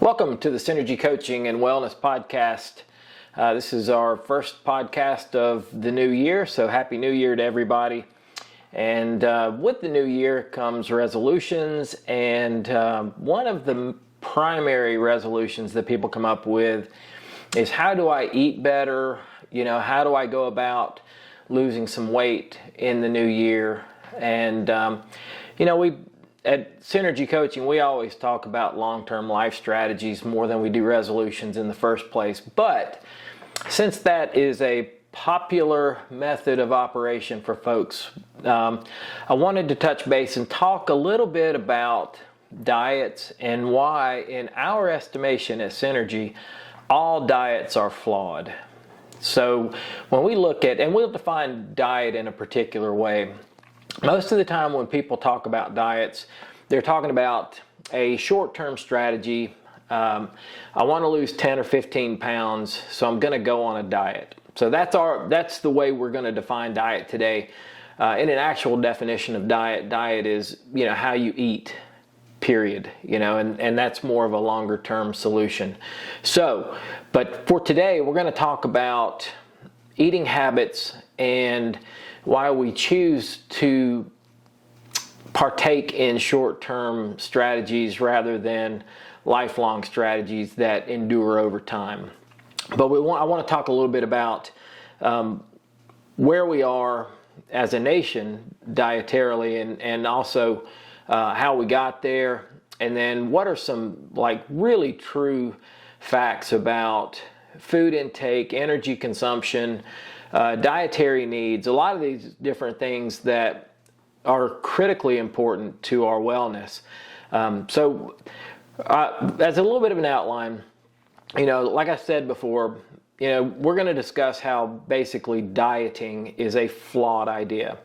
Welcome to the Synergy Coaching and Wellness Podcast. This is our first podcast of the new year, so Happy New Year to everybody. And with the new year comes resolutions, and one of the primary resolutions that people come up with is, how do I eat better? How do I go about losing some weight in the new year? And we at Synergy Coaching, we always talk about long-term life strategies more than we do resolutions in the first place. But since that is a popular method of operation for folks, I wanted to touch base and talk a little bit about diets and why, in our estimation at Synergy, all diets are flawed. So when we look at, and we'll define diet in a particular way, most of the time when people talk about diets, they're talking about a short-term strategy. I want to lose 10 or 15 pounds, so I'm going to go on a diet. So that's the way we're going to define diet today. In an actual definition of diet is, how you eat, period, and that's more of a longer-term solution. So, but for today, we're going to talk about eating habits and why we choose to partake in short-term strategies rather than lifelong strategies that endure over time. But I want to talk a little bit about where we are as a nation dietarily, and also how we got there, and then what are some really true facts about food intake, energy consumption, dietary needs, a lot of these different things that are critically important to our wellness. So as a little bit of an outline, like I said before, we're going to discuss how basically dieting is a flawed idea.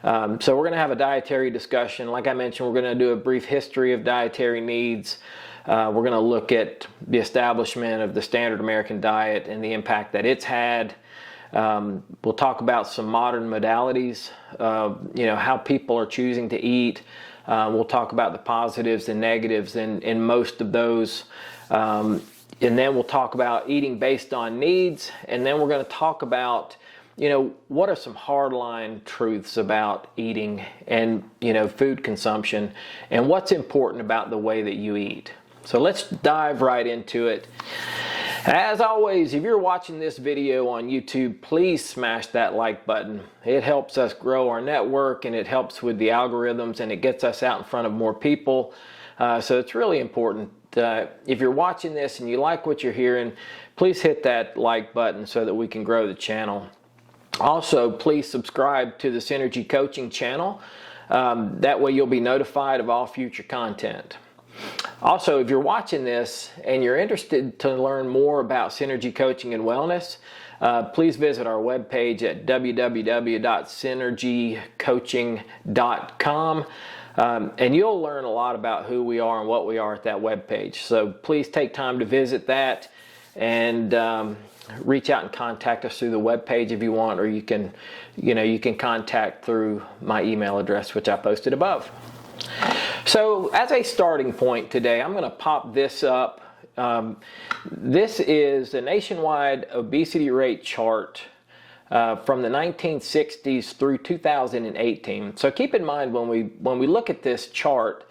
So we're going to have a dietary discussion. Like I mentioned, we're going to do a brief history of dietary needs. We're going to look at the establishment of the standard American diet and the impact that it's had. We'll talk about some modern modalities, how people are choosing to eat. We'll talk about the positives and negatives in most of those. And then we'll talk about eating based on needs. And then we're going to talk about, what are some hardline truths about eating and, food consumption, and what's important about the way that you eat. So let's dive right into it. As always, if you're watching this video on YouTube, please smash that like button. It helps us grow our network, and it helps with the algorithms, and it gets us out in front of more people. So it's really important. If you're watching this and you like what you're hearing, please hit that like button so that we can grow the channel. Also, please subscribe to the Synergy Coaching channel. That way you'll be notified of all future content. Also, if you're watching this and you're interested to learn more about Synergy Coaching and Wellness, please visit our webpage at www.synergycoaching.com, and you'll learn a lot about who we are and what we are at that webpage. So please take time to visit that, and reach out and contact us through the webpage if you want, or you can contact through my email address, which I posted above. So as a starting point today, I'm going to pop this up. This is a nationwide obesity rate chart from the 1960s through 2018. So keep in mind, when we look at this chart,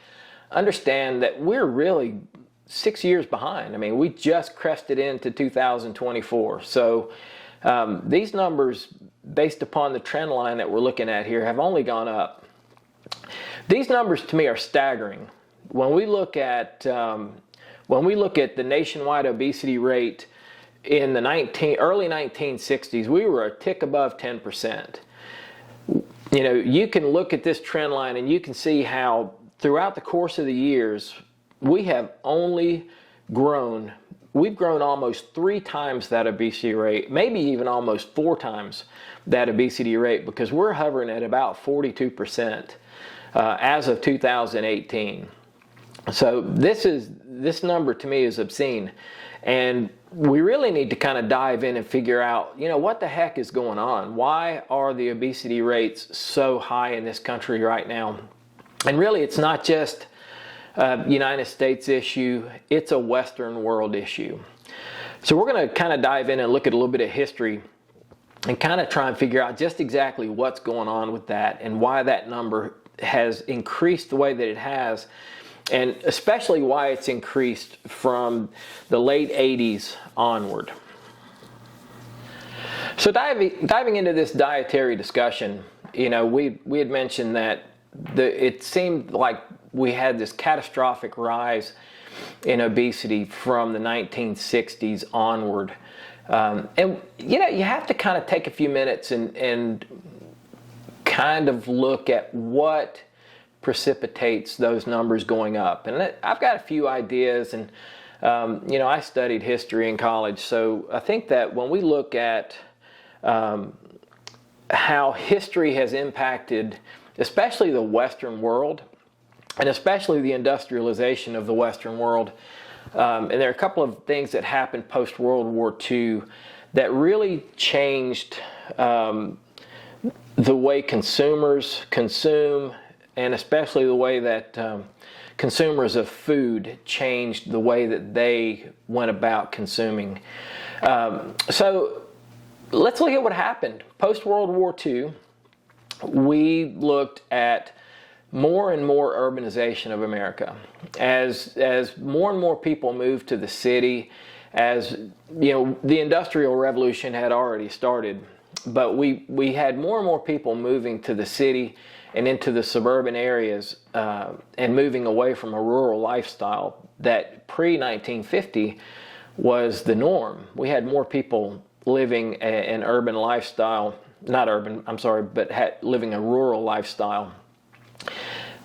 understand that we're really 6 years behind. I mean, we just crested into 2024. So these numbers, based upon the trend line that we're looking at here, have only gone up. These numbers to me are staggering. When we look at the nationwide obesity rate in the early 1960s, we were a tick above 10%. You can look at this trend line and you can see how throughout the course of the years we have only grown. We've grown almost 3 times that obesity rate, maybe even almost 4 times that obesity rate, because we're hovering at about 42%. As of 2018. So this number to me is obscene, and we really need to kind of dive in and figure out, what the heck is going on? Why are the obesity rates so high in this country right now? And really, it's not just United States issue. It's a Western world issue. So we're going to kind of dive in and look at a little bit of history and kind of try and figure out just exactly what's going on with that and why that number has increased the way that it has, and especially why it's increased from the late 80s onward. So diving into this dietary discussion, we had mentioned that it seemed like we had this catastrophic rise in obesity from the 1960s onward. And you have to kind of take a few minutes and kind of look at what precipitates those numbers going up. And I've got a few ideas, and I studied history in college, so I think that when we look at how history has impacted especially the Western world, and especially the industrialization of the Western world. And there are a couple of things that happened post-World War II that really changed the way consumers consume, and especially the way that consumers of food changed the way that they went about consuming. So let's look at what happened. Post-World War II, we looked at more and more urbanization of America. As more and more people moved to the city, as the Industrial Revolution had already started, but we had more and more people moving to the city and into the suburban areas, and moving away from a rural lifestyle that pre-1950 was the norm. We had more people living an urban lifestyle, but living a rural lifestyle,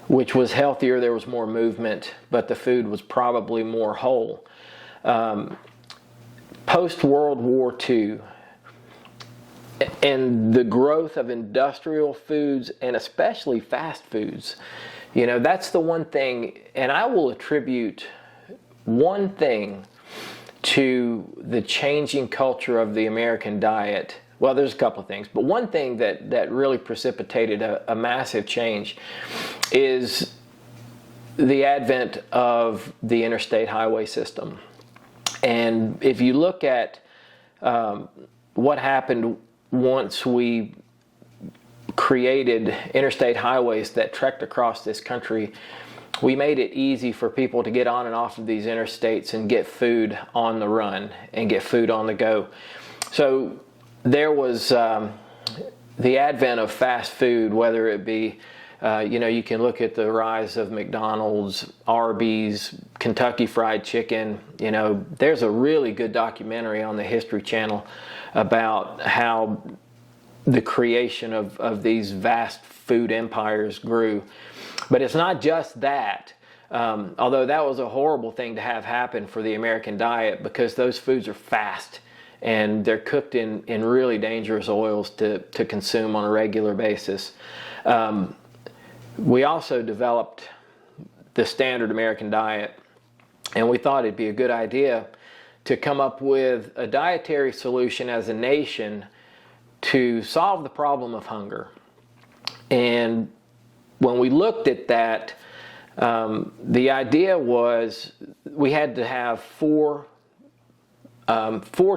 which was healthier. There was more movement, but the food was probably more whole. Post-World War II, and the growth of industrial foods, and especially fast foods, that's the one thing, and I will attribute one thing to the changing culture of the American diet. Well, there's a couple of things, but one thing that really precipitated a massive change is the advent of the interstate highway system. And if you look at what happened once we created interstate highways that trekked across this country, we made it easy for people to get on and off of these interstates and get food on the run and get food on the go. So there was the advent of fast food, whether it be, you can look at the rise of McDonald's, Arby's, Kentucky Fried Chicken. There's a really good documentary on the History Channel about how the creation of these vast food empires grew. But it's not just that. Although that was a horrible thing to have happen for the American diet, because those foods are fast and they're cooked in really dangerous oils to consume on a regular basis. We also developed the standard American diet, and we thought it'd be a good idea to come up with a dietary solution as a nation to solve the problem of hunger. And when we looked at that, the idea was we had to have four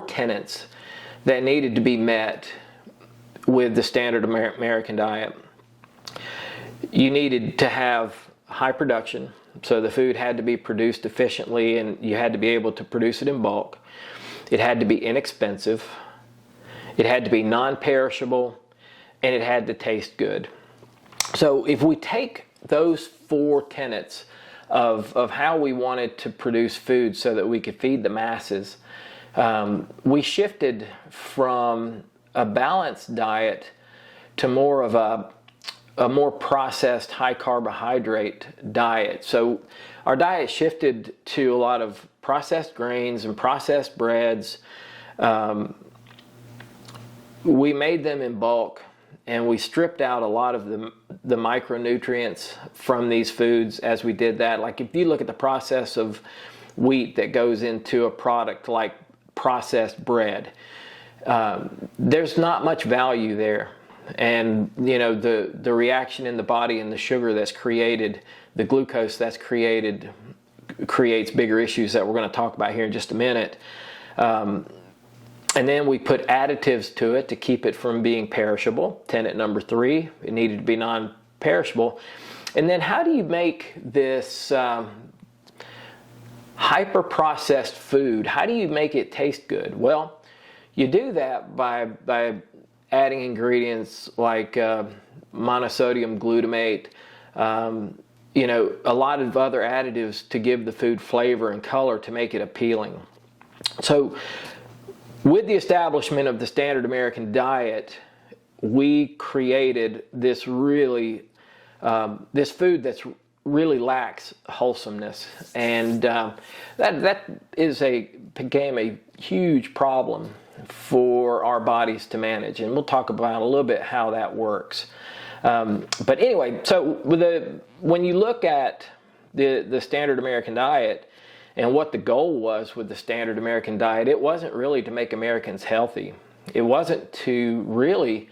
tenets that needed to be met with the standard American diet. You needed to have high production, so the food had to be produced efficiently, and you had to be able to produce it in bulk. It had to be inexpensive. It had to be non-perishable, and it had to taste good. So if we take those four tenets of how we wanted to produce food so that we could feed the masses, we shifted from a balanced diet to more of a more processed, high carbohydrate diet. So our diet shifted to a lot of processed grains and processed breads. We made them in bulk, and we stripped out a lot of the micronutrients from these foods as we did that. Like if you look at the process of wheat that goes into a product like processed bread, there's not much value there. And the reaction in the body and the sugar that's created the glucose that's creates bigger issues that we're going to talk about here in just a minute. And then we put additives to it to keep it from being perishable. Tenet number 3, it needed to be non-perishable. And then how do you make this hyper-processed food, how do you make it taste good? Well, you do that by adding ingredients like monosodium glutamate, a lot of other additives to give the food flavor and color to make it appealing. So with the establishment of the standard American diet, we created this really, this food that's really lacks wholesomeness, and that became a huge problem for our bodies to manage, and we'll talk about a little bit how that works. But anyway, so when you look at the standard American diet and what the goal was with the standard American diet, it wasn't really to make Americans healthy. It wasn't to really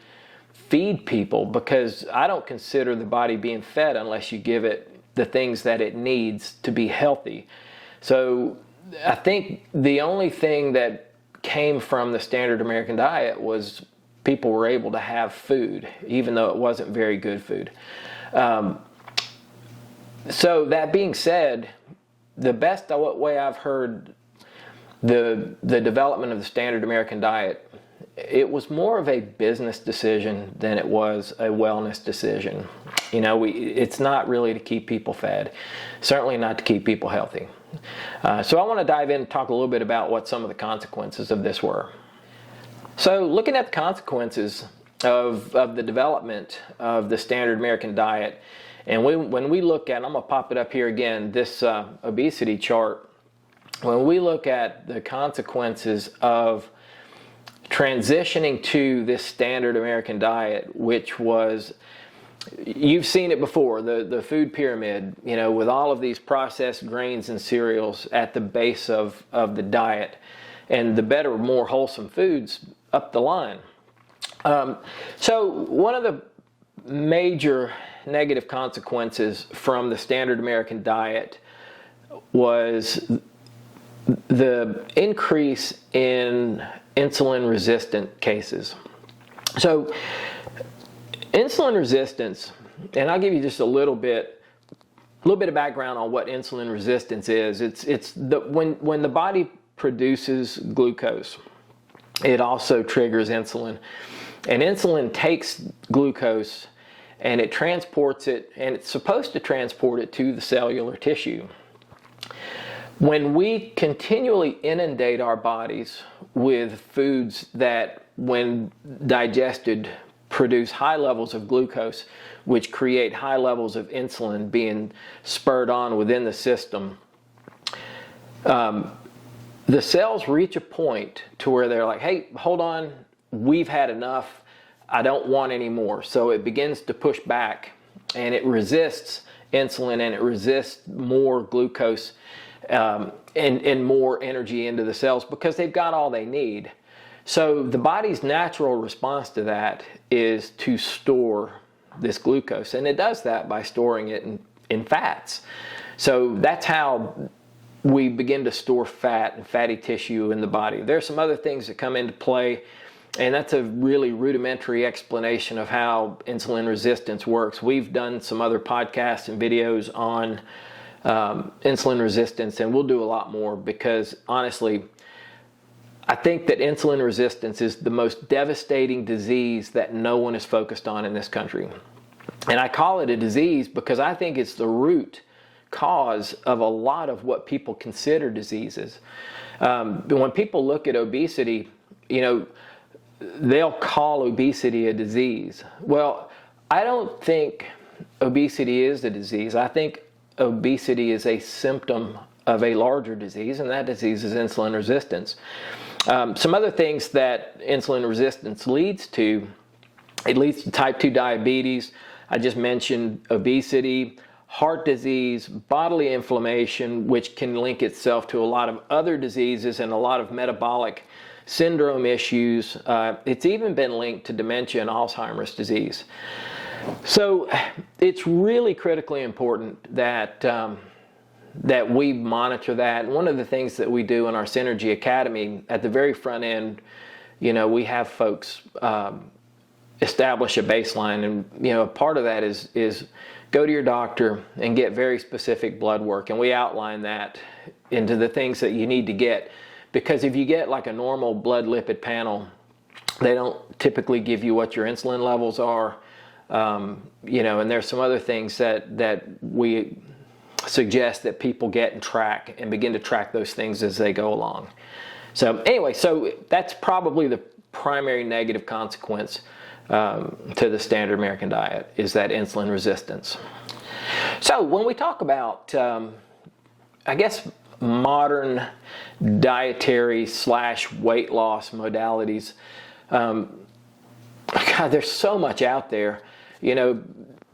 feed people, because I don't consider the body being fed unless you give it the things that it needs to be healthy. So I think the only thing that came from the standard American diet was people were able to have food, even though it wasn't very good food. So that being said, the best way I've heard the development of the standard American diet, it was more of a business decision than it was a wellness decision. It's not really to keep people fed, certainly not to keep people healthy. So I want to dive in and talk a little bit about what some of the consequences of this were. So looking at the consequences of the development of the standard American diet, and when we look at, I'm going to pop it up here again, this obesity chart, when we look at the consequences of transitioning to this standard American diet, which was, you've seen it before, the food pyramid, with all of these processed grains and cereals at the base of the diet, and the better, more wholesome foods up the line. So one of the major negative consequences from the standard American diet was the increase in insulin resistant cases. So insulin resistance, and I'll give you just a little bit of background on what insulin resistance is. It's when the body produces glucose, it also triggers insulin, and insulin takes glucose and it transports it, and it's supposed to transport it to the cellular tissue. When we continually inundate our bodies with foods that, when digested, produce high levels of glucose, which create high levels of insulin being spurred on within the system, the cells reach a point to where they're like, hey, hold on, we've had enough, I don't want any more. So it begins to push back, and it resists insulin, and it resists more glucose and more energy into the cells, because they've got all they need. So the body's natural response to that is to store this glucose, and it does that by storing it in fats. So that's how we begin to store fat and fatty tissue in the body. There's some other things that come into play, and that's a really rudimentary explanation of how insulin resistance works. We've done some other podcasts and videos on insulin resistance, and we'll do a lot more, because honestly, I think that insulin resistance is the most devastating disease that no one is focused on in this country. And I call it a disease because I think it's the root cause of a lot of what people consider diseases. When people look at obesity, they'll call obesity a disease. Well, I don't think obesity is a disease. I think obesity is a symptom of a larger disease, and that disease is insulin resistance. Some other things that insulin resistance leads to, it leads to type 2 diabetes. I just mentioned obesity, heart disease, bodily inflammation, which can link itself to a lot of other diseases and a lot of metabolic syndrome issues. It's even been linked to dementia and Alzheimer's disease. So it's really critically important that that we monitor that. And one of the things that we do in our Synergy Academy at the very front end, we have folks establish a baseline, and part of that is go to your doctor and get very specific blood work, and we outline that into the things that you need to get, because if you get like a normal blood lipid panel, they don't typically give you what your insulin levels are, and there's some other things that we suggest that people get and track and begin to track those things as they go along. So anyway, so that's probably the primary negative consequence to the standard American diet, is that insulin resistance. So when we talk about, modern dietary / weight loss modalities, God, there's so much out there.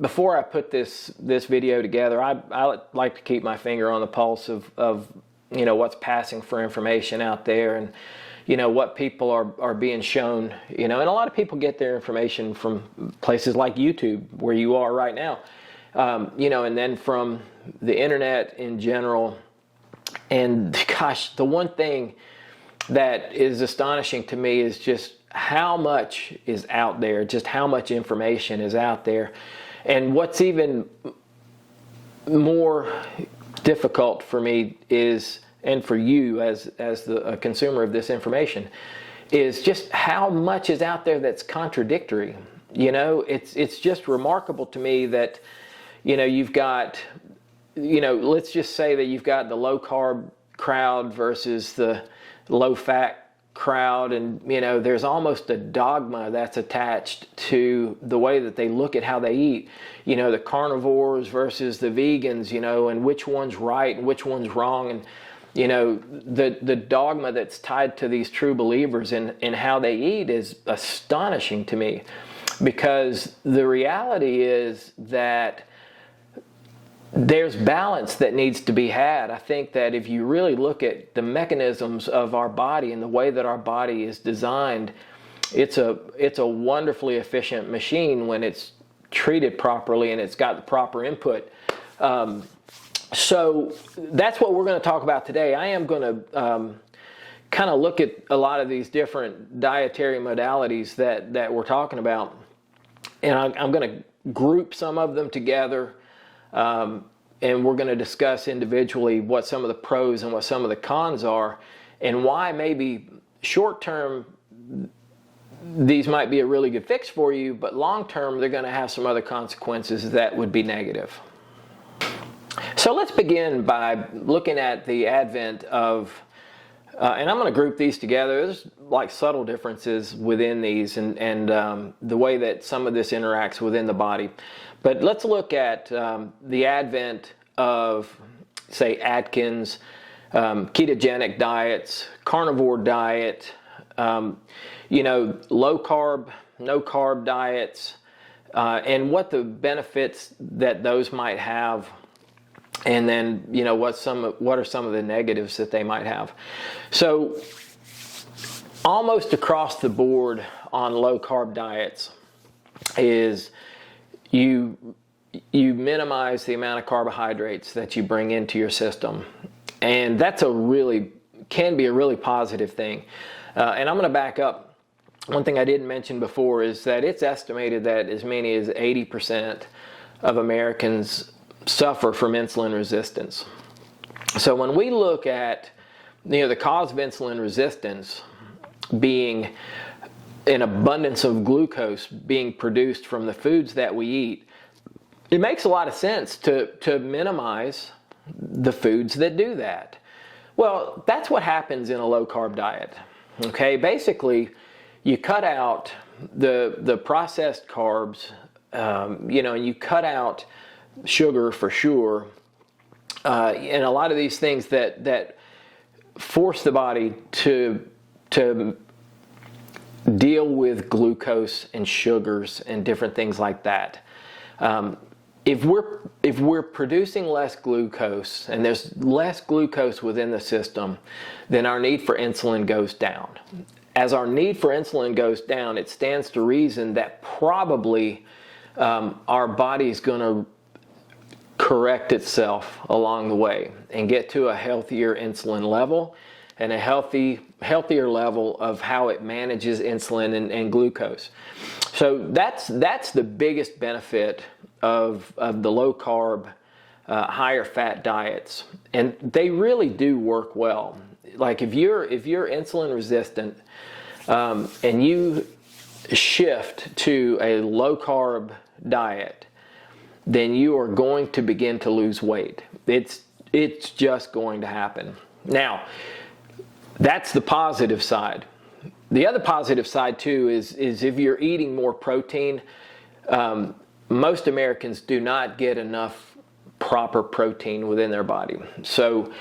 Before I put this video together, I like to keep my finger on the pulse of what's passing for information out there, and what people are being shown, and a lot of people get their information from places like YouTube, where you are right now, and then from the internet in general. And gosh, the one thing that is astonishing to me is just how much is out there, just how much information is out there. And what's even more difficult for me is, and for you as a consumer of this information, is just how much is out there that's contradictory. It's just remarkable to me that, you've got, let's just say that you've got the low carb crowd versus the low fat crowd, and there's almost a dogma that's attached to the way that they look at how they eat. The carnivores versus the vegans, and which one's right and which one's wrong, and the dogma that's tied to these true believers in how they eat is astonishing to me, because the reality is that there's balance that needs to be had. I think that if you really look at the mechanisms of our body and the way that our body is designed, it's a wonderfully efficient machine when it's treated properly and it's got the proper input. So that's what we're going to talk about today. I am going to kind of look at a lot of these different dietary modalities that we're talking about, and I'm going to group some of them together. And we're going to discuss individually what some of the pros and what some of the cons are, and why maybe short term these might be a really good fix for you, but long term they're going to have some other consequences that would be negative. So let's begin by looking at the advent of, and I'm going to group these together. There's like subtle differences within these, and the way that some of this interacts within the body. But let's look at the advent of, say, Atkins, ketogenic diets, carnivore diet, low carb, no carb diets, and what the benefits that those might have, and then what are some of the negatives that they might have. So almost across the board on low carb diets is you minimize the amount of carbohydrates that you bring into your system, and that's can be a really positive thing. And I'm going to back up. One thing I didn't mention before is that it's estimated that as many as 80% of Americans suffer from insulin resistance. So when we look at the cause of insulin resistance being an abundance of glucose being produced from the foods that we eat, it makes a lot of sense to minimize the foods that do that. Well, that's what happens in a low carb diet. Okay, basically you cut out the processed carbs, and you cut out sugar for sure, and a lot of these things that force the body to deal with glucose and sugars and different things like that. If we're producing less glucose and there's less glucose within the system, then our need for insulin goes down. As our need for insulin goes down, it stands to reason that probably our body is going to correct itself along the way and get to a healthier insulin level and a healthier level of how it manages insulin and glucose. So that's the biggest benefit of the low carb, higher fat diets, and they really do work well. Like if you're insulin resistant and you shift to a low carb diet, then you are going to begin to lose weight. It's just going to happen. Now, that's the positive side. The other positive side too is if you're eating more protein, most Americans do not get enough proper protein within their body. So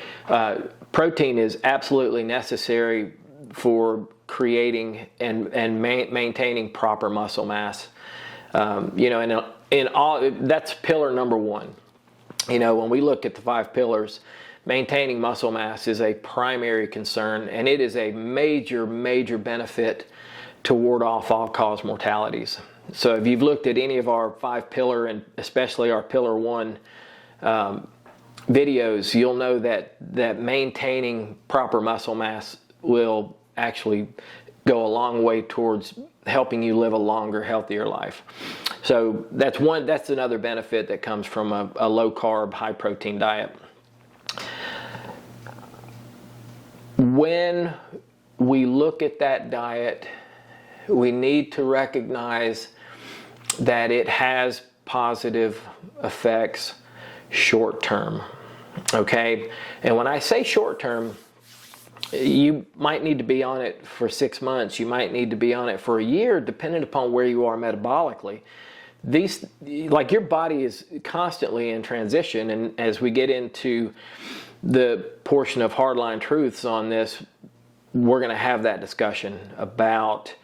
protein is absolutely necessary for creating and maintaining proper muscle mass. In all, that's pillar number one. When we look at the 5 pillars, maintaining muscle mass is a primary concern, and it is a major benefit to ward off all-cause mortalities. So if you've looked at any of our 5 pillar, and especially our pillar 1 videos, you'll know that maintaining proper muscle mass will actually go a long way towards helping you live a longer, healthier life. So that's another benefit that comes from a low carb, high protein diet. When we look at that diet, we need to recognize that it has positive effects short term. Okay? And when I say short term, you might need to be on it for 6 months. You might need to be on it for a year, depending upon where you are metabolically. Like your body is constantly in transition, and as we get into the portion of hardline truths on this, we're going to have that discussion about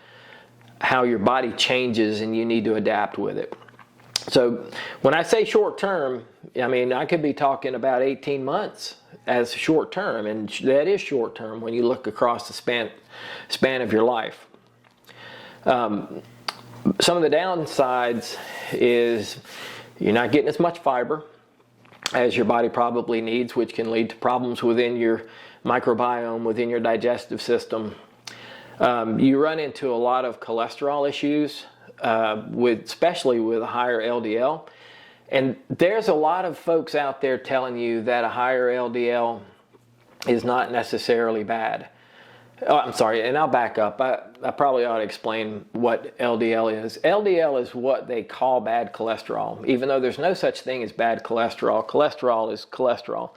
how your body changes and you need to adapt with it. So when I say short term, I mean I could be talking about 18 months as short term, and that is short term when you look across the span of your life. Some of the downsides is you're not getting as much fiber as your body probably needs, which can lead to problems within your microbiome, within your digestive system. You run into a lot of cholesterol issues, especially with a higher LDL. And there's a lot of folks out there telling you that a higher LDL is not necessarily bad. Oh, I'm sorry, and I'll back up. I probably ought to explain what LDL is. LDL is what they call bad cholesterol, even though there's no such thing as bad cholesterol. Cholesterol is cholesterol.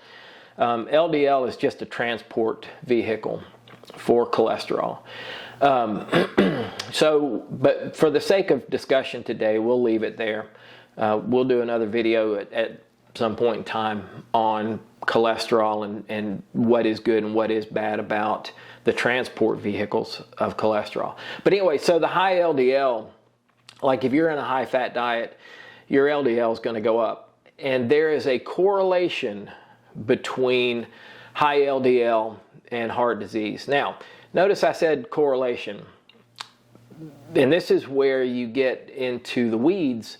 LDL is just a transport vehicle for cholesterol. But for the sake of discussion today, we'll leave it there. We'll do another video at some point in time on cholesterol and what is good and what is bad about the transport vehicles of cholesterol. But anyway, so the high LDL, like if you're in a high fat diet, your LDL is going to go up. And there is a correlation between high LDL and heart disease. Now, notice I said correlation. And this is where you get into the weeds,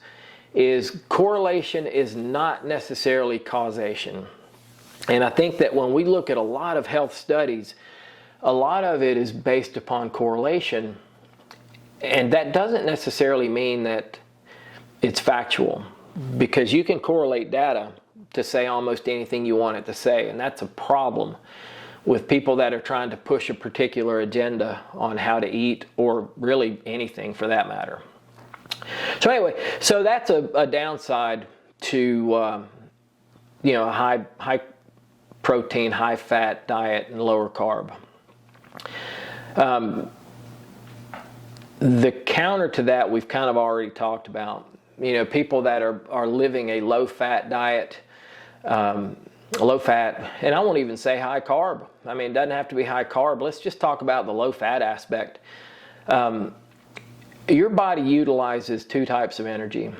is correlation is not necessarily causation. And I think that when we look at a lot of health studies, a lot of it is based upon correlation, and that doesn't necessarily mean that it's factual, because you can correlate data to say almost anything you want it to say, and that's a problem with people that are trying to push a particular agenda on how to eat, or really anything for that matter. So anyway, so that's a downside to a high protein, high fat diet and lower carb. The counter to that we've kind of already talked about. People that are living a low fat diet, low fat, and I won't even say high carb. I mean, it doesn't have to be high carb. Let's just talk about the low fat aspect. Your body utilizes 2 types of energy.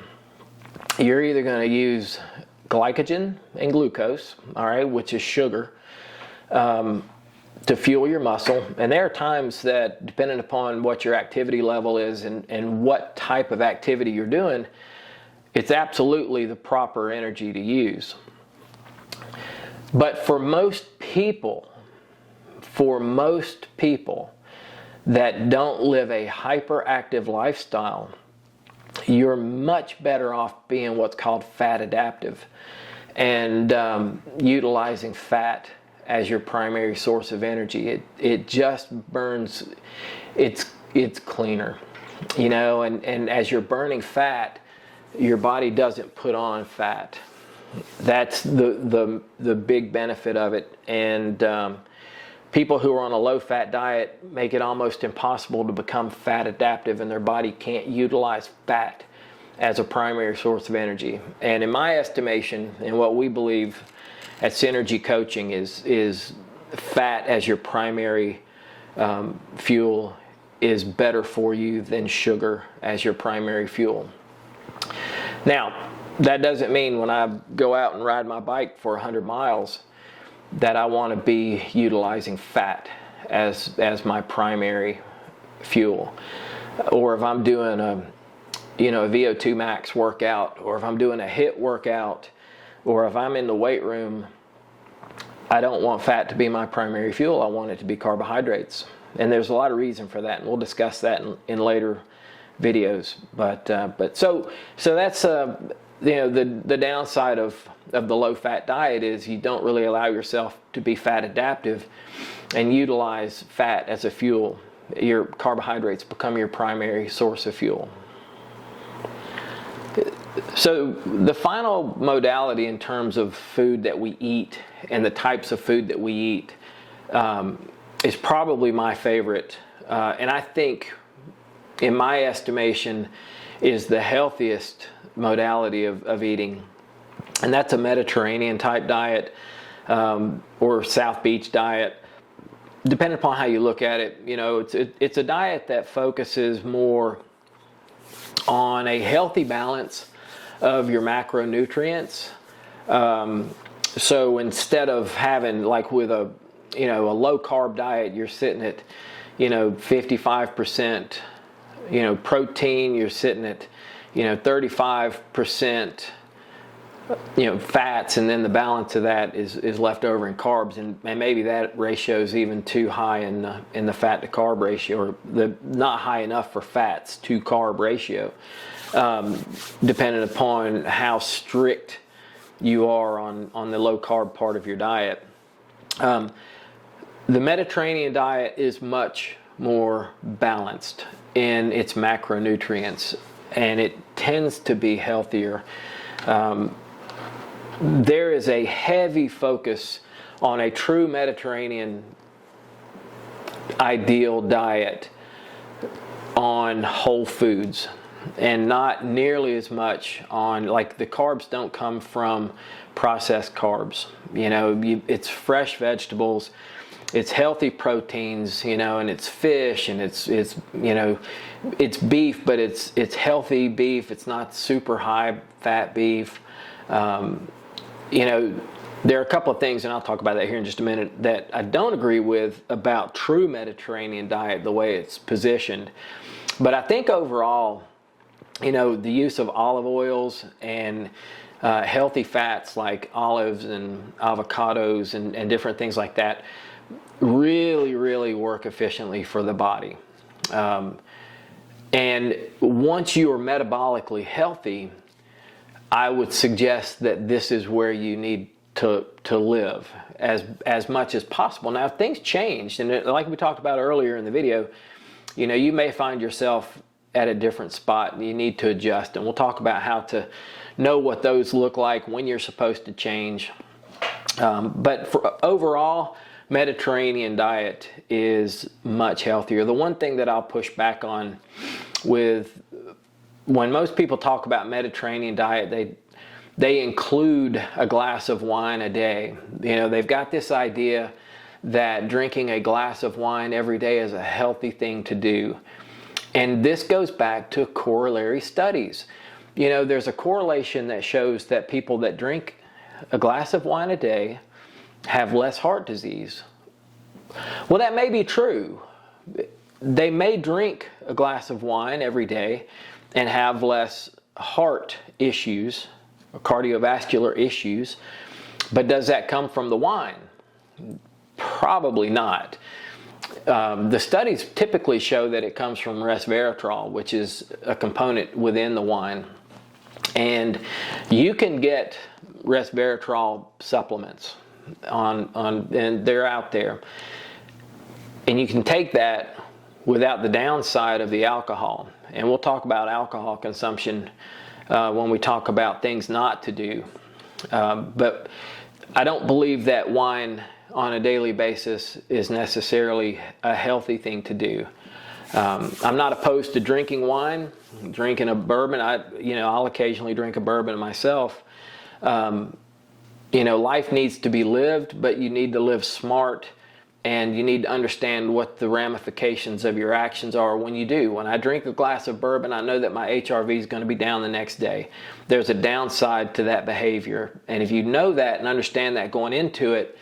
You're either going to use glycogen and glucose, all right, which is sugar, to fuel your muscle. And there are times that, depending upon what your activity level is and what type of activity you're doing, It's absolutely the proper energy to use. But for most people that don't live a hyperactive lifestyle, you're much better off being what's called fat adaptive and utilizing fat as your primary source of energy. It just burns, it's cleaner, and as you're burning fat, your body doesn't put on fat. That's the big benefit of it. And people who are on a low-fat diet make it almost impossible to become fat adaptive, and their body can't utilize fat as a primary source of energy. And in my estimation, and what we believe at Synergy Coaching, is fat as your primary fuel is better for you than sugar as your primary fuel. Now, that doesn't mean when I go out and ride my bike for 100 miles that I want to be utilizing fat as my primary fuel. Or if I'm doing a VO2 max workout, or if I'm doing a HIIT workout, or if I'm in the weight room, I don't want fat to be my primary fuel. I want it to be carbohydrates. And there's a lot of reason for that, and we'll discuss that in later videos. But so that's the downside of the low-fat diet is you don't really allow yourself to be fat adaptive and utilize fat as a fuel. Your carbohydrates become your primary source of fuel. So the final modality in terms of food that we eat and the types of food that we eat is probably my favorite, and I think, in my estimation, is the healthiest modality of eating, and that's a Mediterranean type diet or South Beach diet, depending upon how you look at it. It's a diet that focuses more on a healthy balance of your macronutrients. So instead of having, like with a low carb diet, you're sitting at 55% protein, you're sitting at 35% fats, and then the balance of that is left over in carbs, and maybe that ratio is even too high in the fat to carb ratio, or not high enough for fats to carb ratio, depending upon how strict you are on the low carb part of your diet. The Mediterranean diet is much more balanced in its macronutrients, and it tends to be healthier. There is a heavy focus on a true Mediterranean ideal diet on whole foods, and not nearly as much on, like, the carbs don't come from processed carbs. It's fresh vegetables, it's healthy proteins, and it's fish, and it's beef, but it's healthy beef. It's not super high fat beef. There are a couple of things, and I'll talk about that here in just a minute, that I don't agree with about true Mediterranean diet, the way it's positioned. But I think overall, the use of olive oils and healthy fats like olives and avocados and different things like that really, really work efficiently for the body. And once you are metabolically healthy, I would suggest that this is where you need to live as much as possible. Now, if things change, and like we talked about earlier in the video, you may find yourself at a different spot and you need to adjust, and we'll talk about how to know what those look like, when you're supposed to change. But for overall, Mediterranean diet is much healthier. The one thing that I'll push back on with, when most people talk about Mediterranean diet, they include a glass of wine a day. They've got this idea that drinking a glass of wine every day is a healthy thing to do. And this goes back to corollary studies. There's a correlation that shows that people that drink a glass of wine a day have less heart disease. Well, that may be true. They may drink a glass of wine every day and have less heart issues or cardiovascular issues, but does that come from the wine? Probably not. The studies typically show that it comes from resveratrol, which is a component within the wine. And you can get resveratrol supplements and they're out there. And you can take that without the downside of the alcohol. And we'll talk about alcohol consumption when we talk about things not to do. But I don't believe that wine on a daily basis is necessarily a healthy thing to do. I'm not opposed to drinking wine, drinking a bourbon. I'll occasionally drink a bourbon myself. Life needs to be lived, but you need to live smart, and you need to understand what the ramifications of your actions are when you do. When I drink a glass of bourbon, I know that my HRV is going to be down the next day. There's a downside to that behavior, and if you know that and understand that going into it,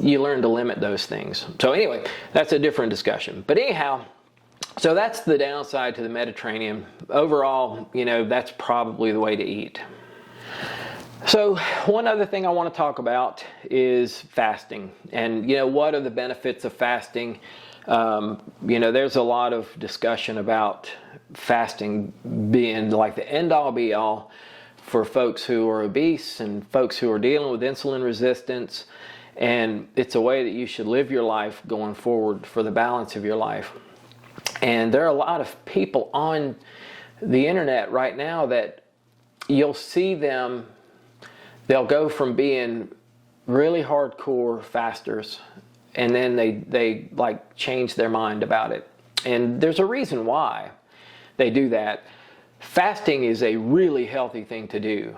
you learn to limit those things. So anyway, that's a different discussion. But anyhow, so that's the downside to the Mediterranean. Overall, that's probably the way to eat. So one other thing I want to talk about is fasting. And, what are the benefits of fasting? There's a lot of discussion about fasting being like the end-all be-all for folks who are obese and folks who are dealing with insulin resistance. And it's a way that you should live your life going forward for the balance of your life. And there are a lot of people on the internet right now that you'll see them, they'll go from being really hardcore fasters and then they like change their mind about it. And there's a reason why they do that. Fasting is a really healthy thing to do.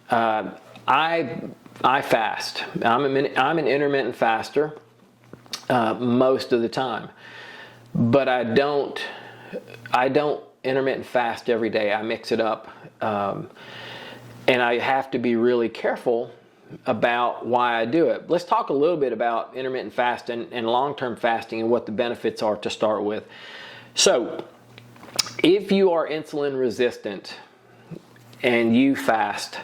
I fast. I'm an intermittent faster most of the time, but I don't intermittent fast every day. I mix it up, and I have to be really careful about why I do it. Let's talk a little bit about intermittent fasting and long-term fasting and what the benefits are to start with. So, if you are insulin resistant and you fast,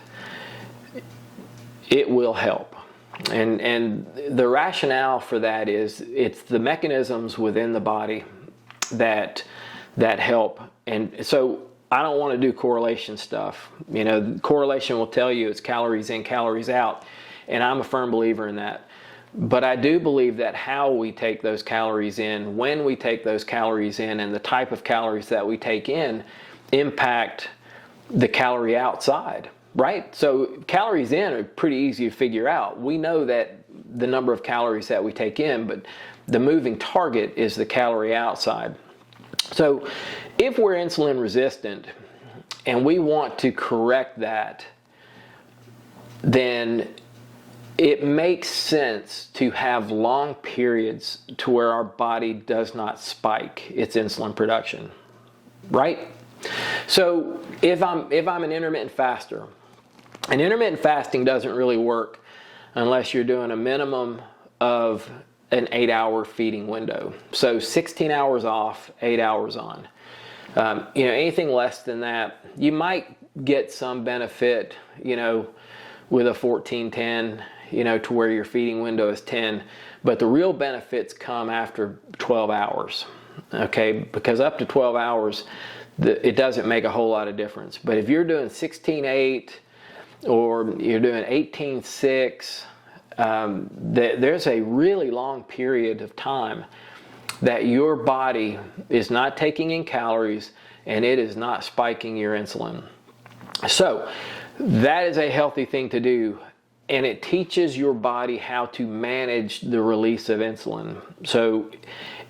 it will help. And the rationale for that is it's the mechanisms within the body that help. And so I don't want to do correlation stuff. Correlation will tell you it's calories in, calories out, and I'm a firm believer in that. But I do believe that how we take those calories in, when we take those calories in, and the type of calories that we take in impact the calorie outside. Right? So calories in are pretty easy to figure out. We know that the number of calories that we take in, but the moving target is the calorie outside. So if we're insulin resistant and we want to correct that, then it makes sense to have long periods to where our body does not spike its insulin production. Right? So if I'm an intermittent faster, and intermittent fasting doesn't really work unless you're doing a minimum of an 8-hour feeding window. So 16 hours off, 8 hours on. Anything less than that, you might get some benefit, with a 14-10, to where your feeding window is 10. But the real benefits come after 12 hours, okay? Because up to 12 hours, it doesn't make a whole lot of difference. But if you're doing 16-8, or you're doing 18-6, there's a really long period of time that your body is not taking in calories and it is not spiking your insulin. So that is a healthy thing to do, and it teaches your body how to manage the release of insulin. So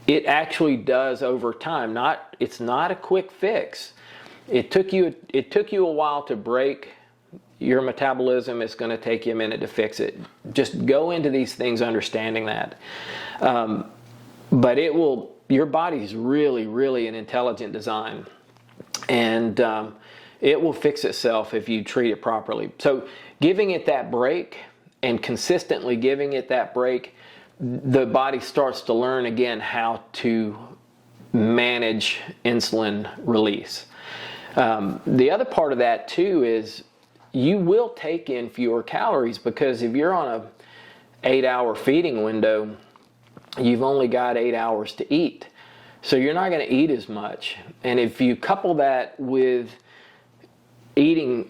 it actually does over time. It's not a quick fix. It took you a while to break your metabolism. It's going to take you a minute to fix it. Just go into these things understanding that. But your body's really, really an intelligent design. And it will fix itself if you treat it properly. So giving it that break and consistently giving it that break, the body starts to learn again how to manage insulin release. The other part of that too is you will take in fewer calories, because if you're on a 8-hour feeding window, you've only got 8 hours to eat. So you're not going to eat as much. And if you couple that with eating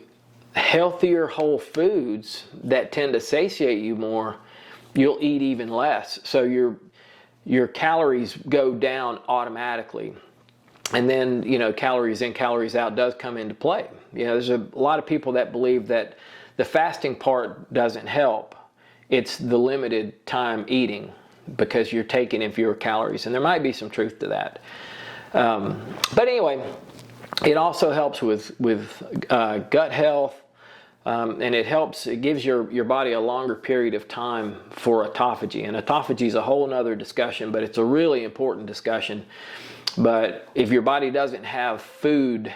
healthier whole foods that tend to satiate you more, you'll eat even less. So your calories go down automatically. And then, calories in, calories out does come into play. There's a lot of people that believe that the fasting part doesn't help. It's the limited time eating, because you're taking in fewer calories. And there might be some truth to that. But anyway, it also helps with gut health. And it gives your body a longer period of time for autophagy. And autophagy is a whole nother discussion, but it's a really important discussion. But if your body doesn't have food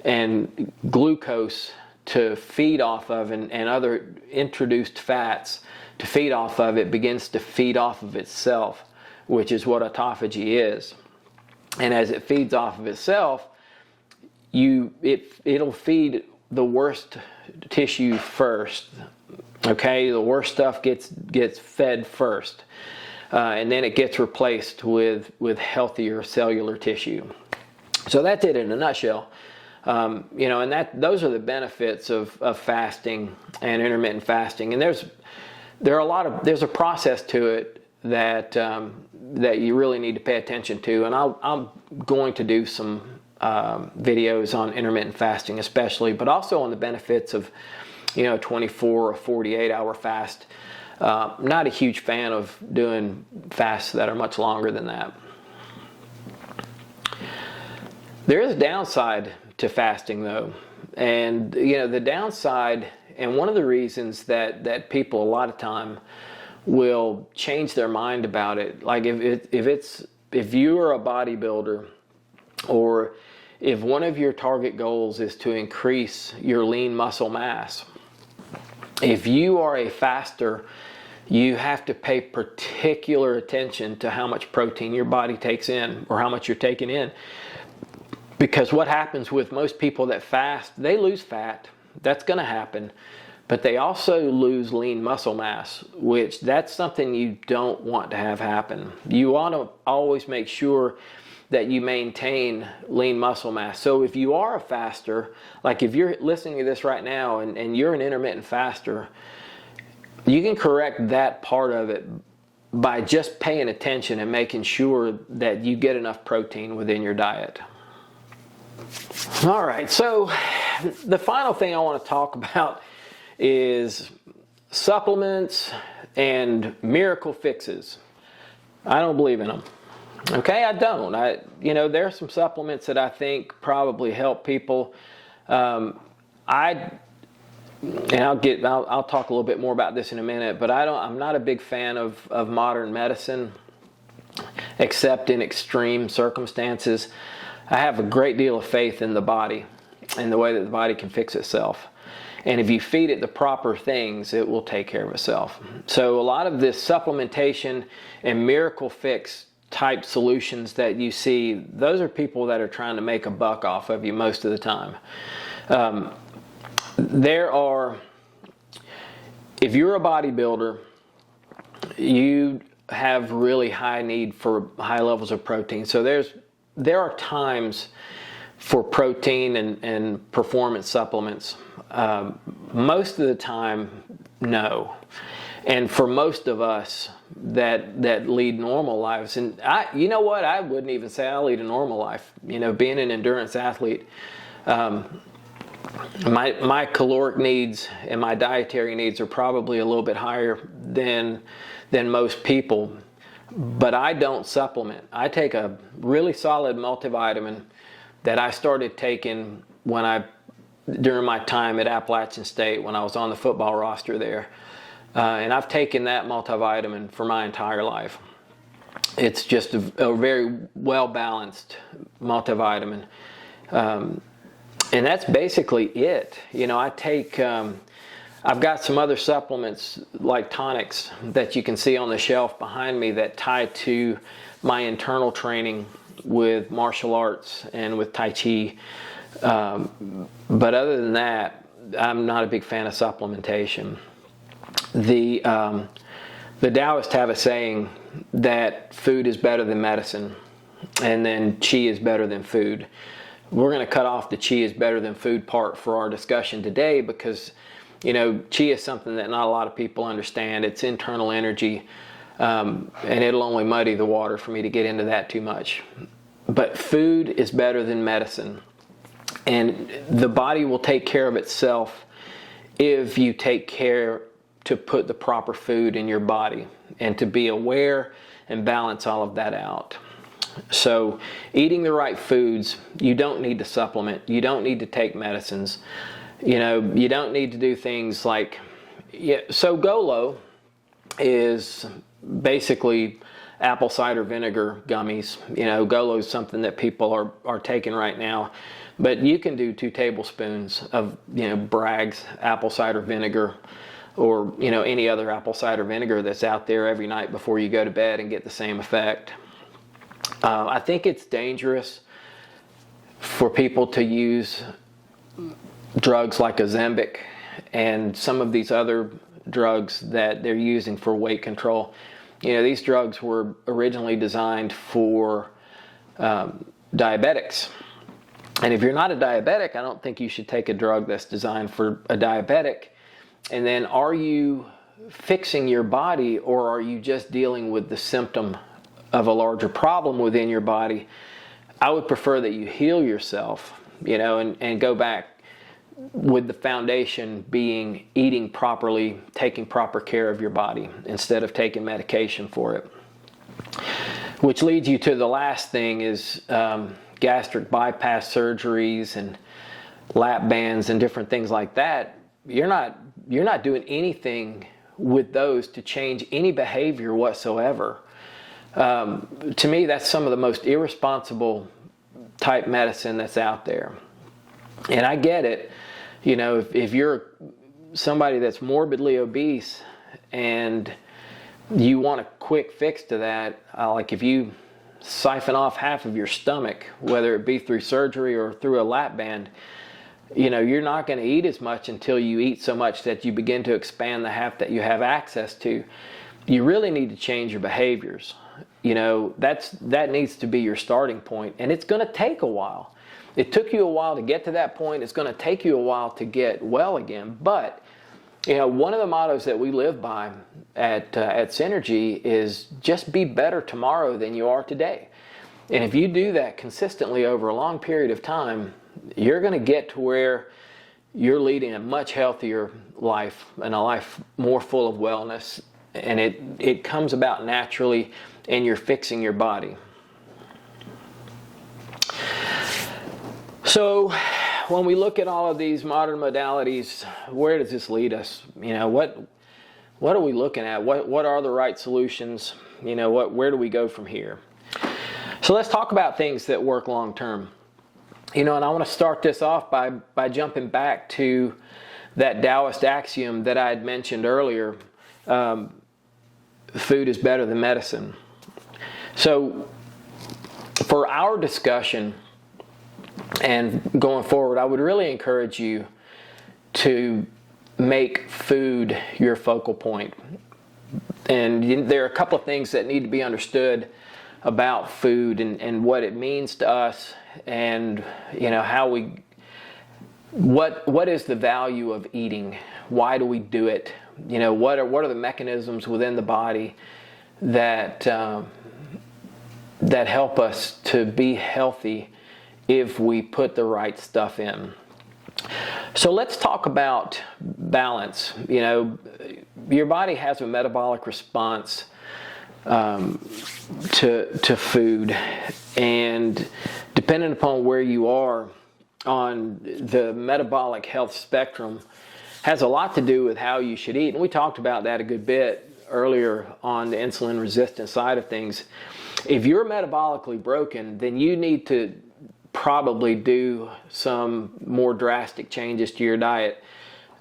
and glucose to feed off of, and other introduced fats to feed off of, it begins to feed off of itself, which is what autophagy is. And as it feeds off of itself, it'll feed the worst tissue first. Okay, the worst stuff gets fed first, and then it gets replaced with healthier cellular tissue. So that's it in a nutshell. And those are the benefits of fasting and intermittent fasting. And there's a process to it that you really need to pay attention to. And I'm going to do some videos on intermittent fasting especially, but also on the benefits of 24 or 48 hour fast. Not a huge fan of doing fasts that are much longer than that. There is a downside to fasting though, and the downside, and one of the reasons that people a lot of time will change their mind about it, like if you are a bodybuilder, or if one of your target goals is to increase your lean muscle mass, if you are a faster, you have to pay particular attention to how much protein your body takes in, or how much you're taking in. Because what happens with most people that fast, they lose fat. That's going to happen. But they also lose lean muscle mass, which that's something you don't want to have happen. You want to always make sure that you maintain lean muscle mass. So if you are a faster, like if you're listening to this right now and you're an intermittent faster, you can correct that part of it by just paying attention and making sure that you get enough protein within your diet. All right, so the final thing I want to talk about is supplements and miracle fixes. I don't believe in them. Okay, I don't. There are some supplements that I think probably help people. I'll talk a little bit more about this in a minute, but I'm not a big fan of modern medicine, except in extreme circumstances. I have a great deal of faith in the body and the way that the body can fix itself. And if you feed it the proper things, it will take care of itself. So a lot of this supplementation and miracle fix type solutions that you see, those are people that are trying to make a buck off of you most of the time. If you're a bodybuilder, you have really high need for high levels of protein. So there are times for protein and performance supplements. Most of the time, no. And for most of us that lead normal lives, and I wouldn't even say I lead a normal life. Being an endurance athlete, my caloric needs and my dietary needs are probably a little bit higher than most people. But I don't supplement. I take a really solid multivitamin that I started taking during my time at Appalachian State when I was on the football roster there. And I've taken that multivitamin for my entire life. It's just a very well-balanced multivitamin. And that's basically it. I've got some other supplements like tonics that you can see on the shelf behind me that tie to my internal training with martial arts and with Tai Chi. But other than that, I'm not a big fan of supplementation. The Daoists have a saying that food is better than medicine, and then chi is better than food. We're going to cut off the chi is better than food part for our discussion today because, chi is something that not a lot of people understand. It's internal energy, and it'll only muddy the water for me to get into that too much. But food is better than medicine, and the body will take care of itself if you take care to put the proper food in your body and to be aware and balance all of that out. So eating the right foods, you don't need to supplement, you don't need to take medicines, you don't need to do things like, so Golo is basically apple cider vinegar gummies. Golo is something that people are taking right now, but you can do 2 tablespoons of, Bragg's apple cider vinegar, or any other apple cider vinegar that's out there every night before you go to bed and get the same effect. I think it's dangerous for people to use drugs like Ozempic and some of these other drugs that they're using for weight control. These drugs were originally designed for diabetics. And if you're not a diabetic, I don't think you should take a drug that's designed for a diabetic. And then are you fixing your body, or are you just dealing with the symptom of a larger problem within your body? I would prefer that you heal yourself, and go back with the foundation being eating properly, taking proper care of your body instead of taking medication for it. Which leads you to the last thing is gastric bypass surgeries and lap bands and different things like that. You're not doing anything with those to change any behavior whatsoever. To me, that's some of the most irresponsible type medicine that's out there. And I get it. If you're somebody that's morbidly obese and you want a quick fix to that, like if you siphon off half of your stomach, whether it be through surgery or through a lap band, you're not going to eat as much until you eat so much that you begin to expand the half that you have access to. You really need to change your behaviors. That needs to be your starting point, and it's going to take a while. It took you a while to get to that point. It's going to take you a while to get well again. But one of the mottos that we live by at Synergy is just be better tomorrow than you are today. And if you do that consistently over a long period of time, you're going to get to where you're leading a much healthier life and a life more full of wellness. And it comes about naturally, and you're fixing your body. So when we look at all of these modern modalities, where does this lead us? What are we looking at? What are the right solutions? Where do we go from here? So let's talk about things that work long term. And I want to start this off by jumping back to that Daoist axiom that I had mentioned earlier. Food is better than medicine. So for our discussion and going forward, I would really encourage you to make food your focal point. And there are a couple of things that need to be understood about food and what it means to us, and how what is the value of eating? Why do we do it? What are the mechanisms within the body that help us to be healthy if we put the right stuff in? So let's talk about balance. Your body has a metabolic response to food, and depending upon where you are on the metabolic health spectrum has a lot to do with how you should eat. And we talked about that a good bit earlier on the insulin resistance side of things. If you're metabolically broken, then you need to probably do some more drastic changes to your diet.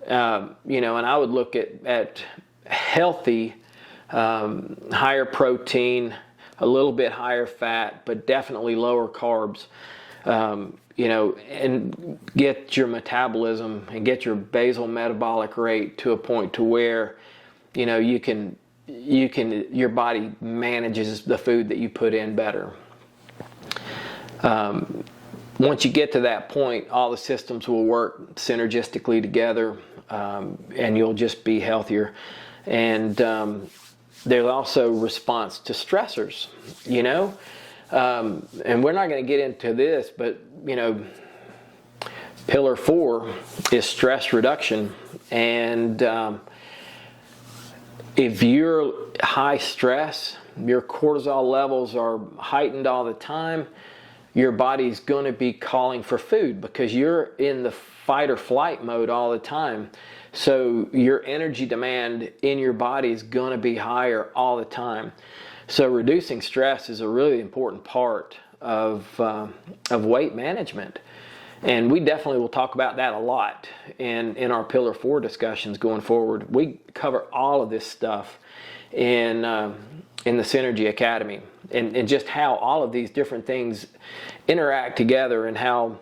And I would look at healthy, higher protein, a little bit higher fat, but definitely lower carbs. and get your metabolism and get your basal metabolic rate to a point to where, your body manages the food that you put in better. Once you get to that point, all the systems will work synergistically together, and you'll just be healthier. And there's also response to stressors, and we're not going to get into this, but pillar 4 is stress reduction. And if you're high stress, your cortisol levels are heightened all the time, your body's going to be calling for food because you're in the fight or flight mode all the time. So your energy demand in your body is going to be higher all the time. So reducing stress is a really important part of weight management. And we definitely will talk about that a lot in our Pillar 4 discussions going forward. We cover all of this stuff in the Synergy Academy, and just how all of these different things interact together, and how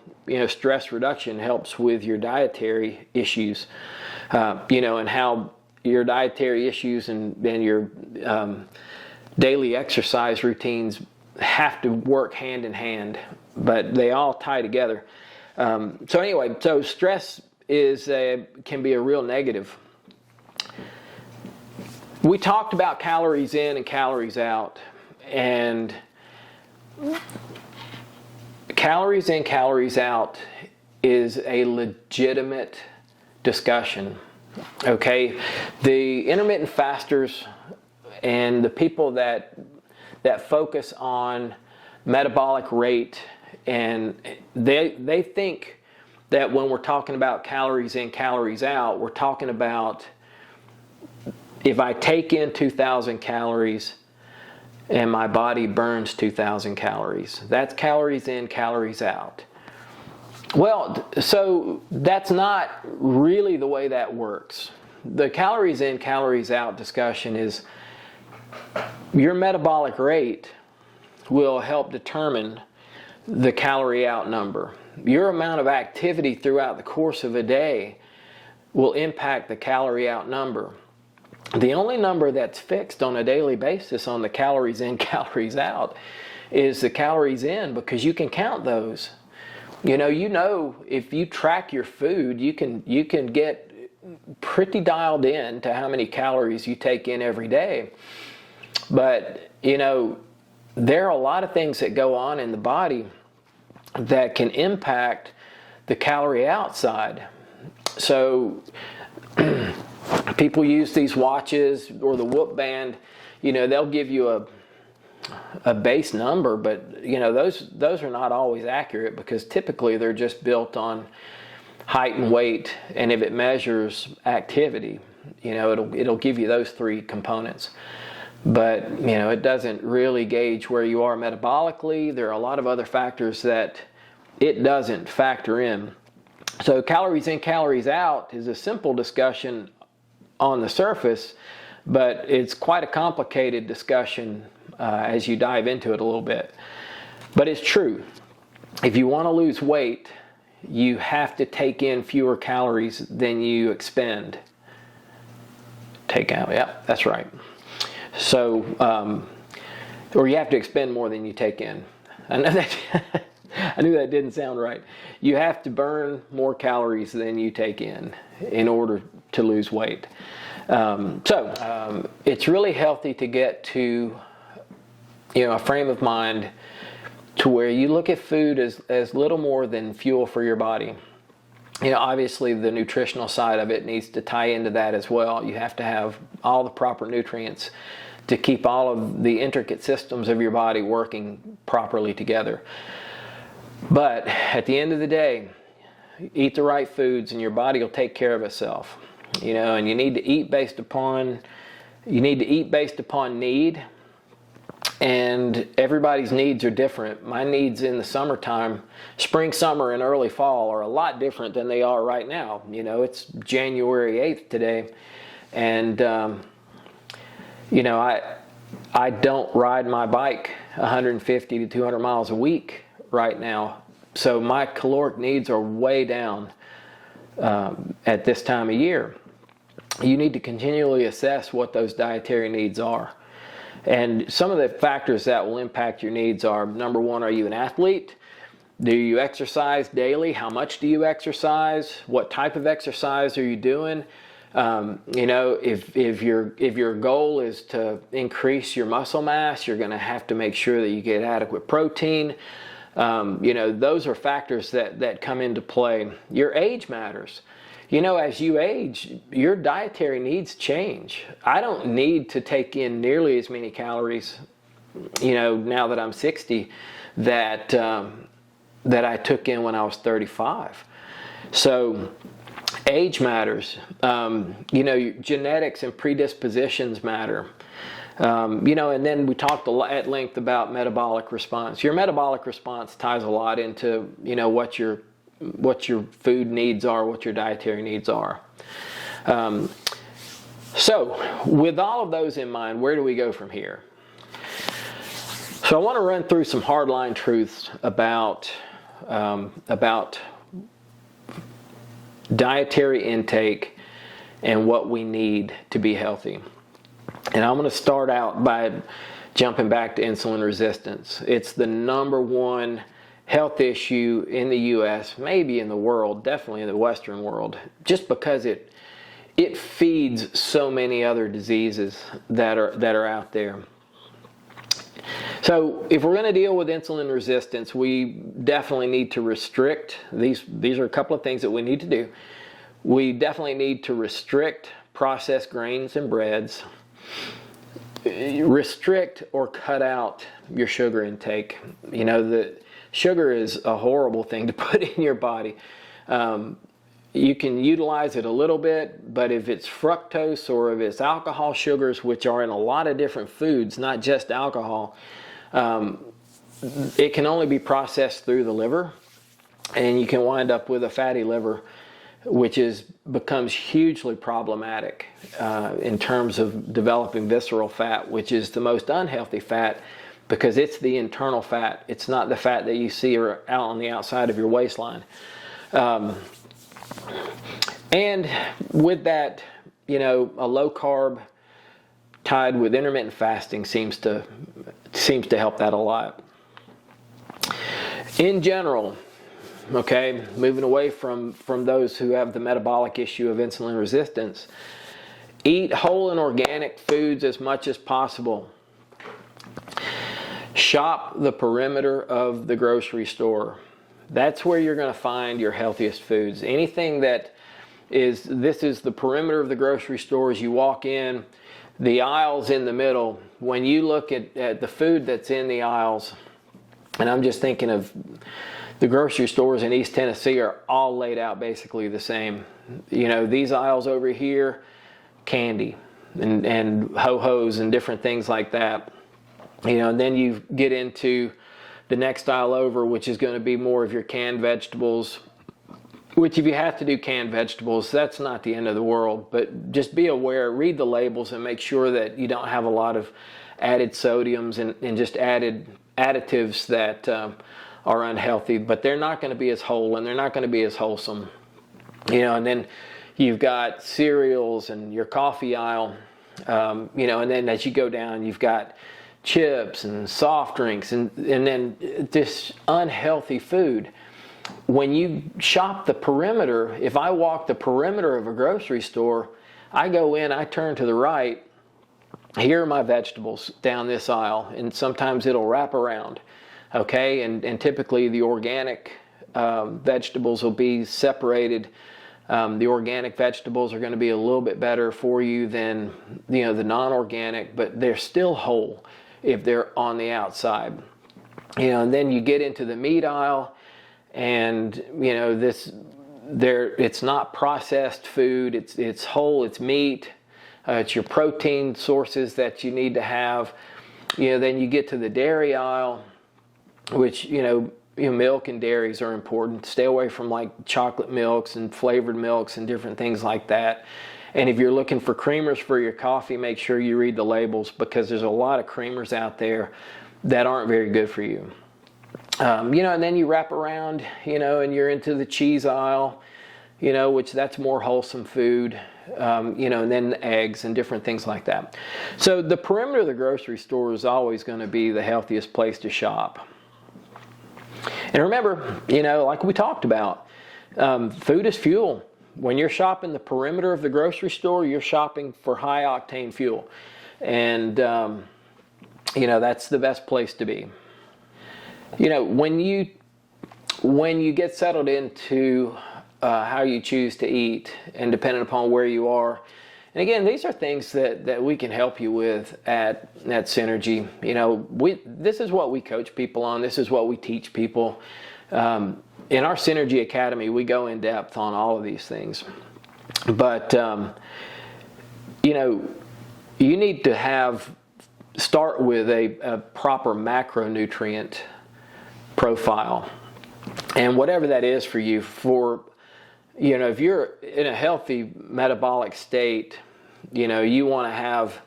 stress reduction helps with your dietary issues, and how your dietary issues and your daily exercise routines have to work hand in hand, but they all tie together. So stress can be a real negative. We talked about calories in and calories out, and calories in, calories out is a legitimate discussion. Okay, the intermittent fasters and the people that focus on metabolic rate, and they think that when we're talking about calories in, calories out, we're talking about if I take in 2,000 calories and my body burns 2,000 calories. That's calories in, calories out. Well, so that's not really the way that works. The calories in, calories out discussion is your metabolic rate will help determine the calorie out number. Your amount of activity throughout the course of a day will impact the calorie out number. The only number that's fixed on a daily basis on the calories in, calories out is the calories in, because you can count those. If you track your food, you can get pretty dialed in to how many calories you take in every day. But, there are a lot of things that go on in the body that can impact the calorie outside. So people use these watches or the Whoop band, they'll give you a base number, but those are not always accurate, because typically they're just built on height and weight, and if it measures activity, it'll give you those 3 components. But it doesn't really gauge where you are metabolically. There are a lot of other factors that it doesn't factor in. So calories in, calories out is a simple discussion on the surface, but it's quite a complicated discussion as you dive into it a little bit. But it's true. If you want to lose weight, you have to take in fewer calories than you expend. Take out, yeah, that's right. So, or you have to expend more than you take in. I know that I knew that didn't sound right. You have to burn more calories than you take in order to lose weight. It's really healthy to get to a frame of mind to where you look at food as little more than fuel for your body. Obviously the nutritional side of it needs to tie into that as well. You have to have all the proper nutrients to keep all of the intricate systems of your body working properly together. But at the end of the day, eat the right foods and your body will take care of itself. And you need to eat based upon need. And everybody's needs are different. My needs in the summertime, spring, summer, and early fall are a lot different than they are right now. It's January 8th today. And, I don't ride my bike 150 to 200 miles a week right now So my caloric needs are way down at this time of year. You need to continually assess what those dietary needs are. And some of the factors that will impact your needs are, number one, are you an athlete? Do you exercise daily? How much do you exercise? What type of exercise are you doing? If your goal is to increase your muscle mass, you're going to have to make sure that you get adequate protein. Those are factors that come into play. Your age matters. As you age, your dietary needs change. I don't need to take in nearly as many calories, now that I'm 60, that I took in when I was 35. So age matters. Genetics and predispositions matter. And then we talked at length about metabolic response. Your metabolic response ties a lot into, what your food needs are, what your dietary needs are. So with all of those in mind, where do we go from here? So I want to run through some hardline truths about dietary intake and what we need to be healthy. And I'm going to start out by jumping back to insulin resistance. It's the number one health issue in the U.S., maybe in the world, definitely in the Western world, just because it feeds so many other diseases that are out there. So if we're going to deal with insulin resistance, we definitely need to restrict. These are a couple of things that we need to do. We definitely need to restrict processed grains and breads. Restrict or cut out your sugar intake. Sugar is a horrible thing to put in your body. You can utilize it a little bit, but if it's fructose or if it's alcohol sugars, which are in a lot of different foods, not just alcohol, it can only be processed through the liver, and you can wind up with a fatty liver, which becomes hugely problematic in terms of developing visceral fat, which is the most unhealthy fat, because it's the internal fat. It's not the fat that you see out on the outside of your waistline. And with that, a low carb tied with intermittent fasting seems to help that a lot. In general, okay, moving away from those who have the metabolic issue of insulin resistance, eat whole and organic foods as much as possible. Shop the perimeter of the grocery store. That's where you're going to find your healthiest foods. Anything this is the perimeter of the grocery store. As you walk in, the aisles in the middle, when you look at the food that's in the aisles, and I'm just thinking of the grocery stores in East Tennessee are all laid out basically the same. These aisles over here, candy and ho-hos and different things like that. And then you get into the next aisle over, which is going to be more of your canned vegetables, which if you have to do canned vegetables, that's not the end of the world. But just be aware, read the labels and make sure that you don't have a lot of added sodiums and just added additives that are unhealthy. But they're not going to be as whole and they're not going to be as wholesome. And then you've got cereals and your coffee aisle, and then as you go down, you've got chips and soft drinks and then this unhealthy food. When you shop the perimeter, if I walk the perimeter of a grocery store, I go in, I turn to the right, here are my vegetables down this aisle, and sometimes it'll wrap around, okay, and typically the organic vegetables will be separated. The organic vegetables are going to be a little bit better for you than the non-organic, but they're still whole if they're on the outside. And then you get into the meat aisle, and it's not processed food. It's whole. It's meat. It's your protein sources that you need to have. Then you get to the dairy aisle, which milk and dairies are important. Stay away from like chocolate milks and flavored milks and different things like that. And if you're looking for creamers for your coffee, make sure you read the labels, because there's a lot of creamers out there that aren't very good for you. And then you wrap around, and you're into the cheese aisle, which that's more wholesome food, and then the eggs and different things like that. So the perimeter of the grocery store is always going to be the healthiest place to shop. And remember, like we talked about, food is fuel. When you're shopping the perimeter of the grocery store, you're shopping for high octane fuel. And, that's the best place to be. When you get settled into how you choose to eat, and depending upon where you are, and again, these are things that we can help you with at Synergy. This is what we coach people on. This is what we teach people. In our Synergy Academy, we go in depth on all of these things. But, you need to start with a proper macronutrient profile. And whatever that is for you, if you're in a healthy metabolic state, you want to have,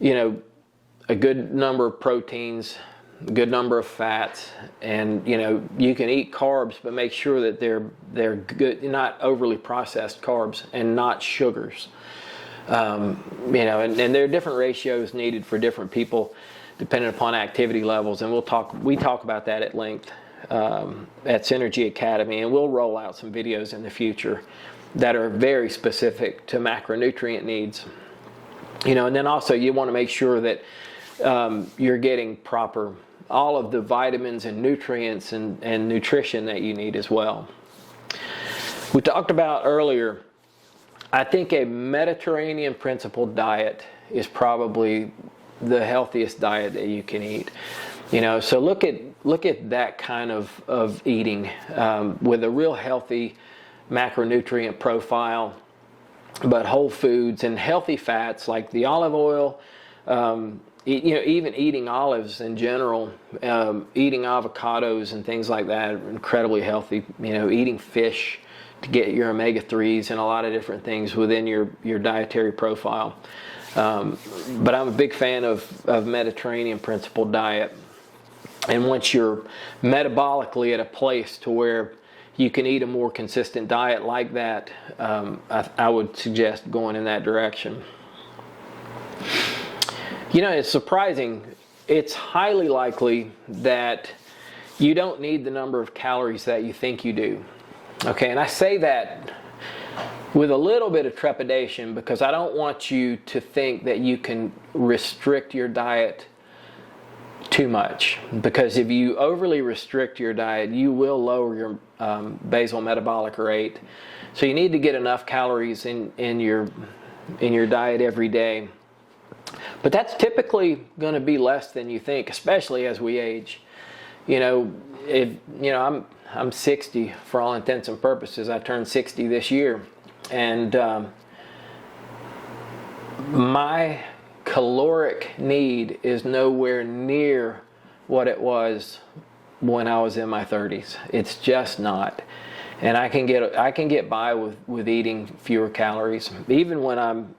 a good number of proteins, a good number of fats, and, you can eat carbs, but make sure that they're good, not overly processed carbs and not sugars. And there are different ratios needed for different people depending upon activity levels, and we talk about that at length at Synergy Academy, and we'll roll out some videos in the future that are very specific to macronutrient needs. And then also you want to make sure that you're getting all of the vitamins and nutrients and nutrition that you need as well. We talked about earlier, I think a Mediterranean principled diet is probably the healthiest diet that you can eat. So look at that kind of eating with a real healthy macronutrient profile, but whole foods and healthy fats like the olive oil, even eating olives in general, eating avocados and things like that are incredibly healthy. Eating fish to get your omega-3s and a lot of different things within your dietary profile. But I'm a big fan of Mediterranean principled diet. And once you're metabolically at a place to where you can eat a more consistent diet like that, I would suggest going in that direction. It's surprising. It's highly likely that you don't need the number of calories that you think you do. Okay, and I say that with a little bit of trepidation because I don't want you to think that you can restrict your diet too much. Because if you overly restrict your diet, you will lower your basal metabolic rate. So you need to get enough calories in your diet every day. But that's typically going to be less than you think, especially as we age. I'm 60 for all intents and purposes. I turned 60 this year, and my caloric need is nowhere near what it was when I was in my 30s. It's just not. And I can get by with eating fewer calories, even when I'm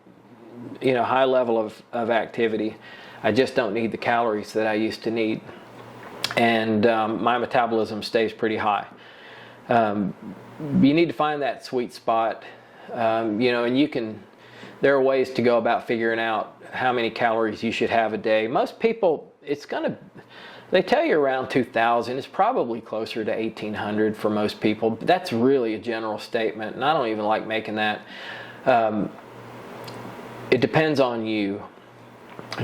high level of activity. I just don't need the calories that I used to need. And my metabolism stays pretty high. You need to find that sweet spot, and there are ways to go about figuring out how many calories you should have a day. Most people, they tell you around 2,000. It's probably closer to 1,800 for most people. But that's really a general statement, and I don't even like making that. It depends on you.